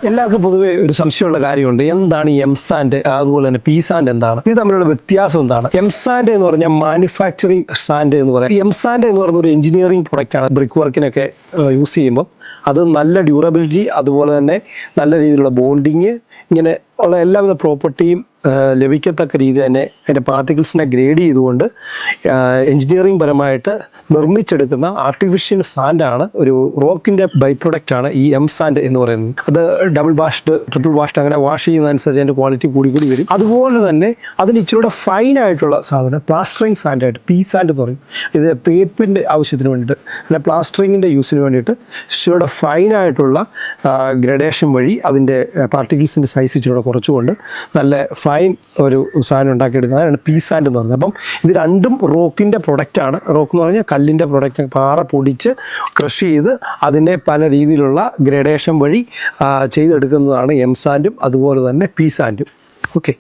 എല്ലാവർക്കും പൊതുവെ ഒരു സംശയമുള്ള കാര്യമുണ്ട്. എന്താണ് ഈ എം സാൻഡ്, അതുപോലെ തന്നെ പി സാൻഡ് എന്താണ്, ഇത് തമ്മിലുള്ള വ്യത്യാസം എന്താണ്? എം സാൻഡ് എന്ന് പറഞ്ഞാൽ മാനുഫാക്ചറിങ് സാൻഡ് എന്ന് പറയാം. എം സാൻഡ് എന്ന് പറയുന്ന ഒരു എഞ്ചിനീയറിംഗ് പ്രൊഡക്റ്റ് ആണ്. ബ്രിക്ക് വർക്കിനൊക്കെ യൂസ് ചെയ്യുമ്പോൾ അത് നല്ല ഡ്യൂറബിലിറ്റി, അതുപോലെ തന്നെ നല്ല രീതിയിലുള്ള ബോണ്ടിങ്, ഇങ്ങനെ ഉള്ള എല്ലാവിധ പ്രോപ്പർട്ടിയും ലഭിക്കത്തക്ക രീതി തന്നെ അതിൻ്റെ പാർട്ടിക്കിൾസിനെ ഗ്രേഡ് ചെയ്തുകൊണ്ട് എഞ്ചിനീയറിംഗ് പരമായിട്ട് നിർമ്മിച്ചെടുക്കുന്ന ആർട്ടിഫിഷ്യൽ സാൻഡാണ്, ഒരു റോക്കിൻ്റെ ബൈ പ്രൊഡക്റ്റാണ് ഈ എം സാൻഡ് എന്ന് പറയുന്നത്. അത് ഡബിൾ വാഷ്ഡ്, ട്രിപ്പിൾ വാഷ്ഡ്, അങ്ങനെ വാഷ് ചെയ്യുന്നതനുസരിച്ച് അതിൻ്റെ ക്വാളിറ്റി കൂടി വരും. അതുപോലെ തന്നെ അതിന് ഇച്ചിരൂടെ ഫൈനായിട്ടുള്ള സാധനം പ്ലാസ്റ്ററിങ് സാൻഡായിട്ട് പി സാൻഡ് എന്ന് പറയും. ഇത് തേപ്പിൻ്റെ ആവശ്യത്തിന് വേണ്ടിയിട്ട്, അല്ലെ പ്ലാസ്റ്ററിങ്ങിൻ്റെ യൂസിന് വേണ്ടിയിട്ട് ഇച്ചിരൂടെ ഫൈനായിട്ടുള്ള ഗ്രഡേഷൻ വഴി അതിൻ്റെ പാർട്ടിക്കിൾസിൻ്റെ സൈസ് ഇച്ചിരൂടെ കുറച്ചുകൊണ്ട് നല്ല ഫൈൻ ഒരു സാധനം ഉണ്ടാക്കിയെടുക്കുന്നതാണ് പി സാൻഡ് എന്ന് പറയുന്നത്. അപ്പം ഇത് രണ്ടും റോക്കിൻ്റെ പ്രൊഡക്റ്റാണ്. റോക്ക് എന്ന് പറഞ്ഞാൽ കല്ലിൻ്റെ പ്രൊഡക്റ്റ്, പാറ പൊടിച്ച് ക്രഷ് ചെയ്ത് അതിനെ പല രീതിയിലുള്ള ഗ്രഡേഷൻ വഴി ചെയ്തെടുക്കുന്നതാണ് എം സാൻഡും അതുപോലെ തന്നെ പി സാൻഡും. ഓക്കെ.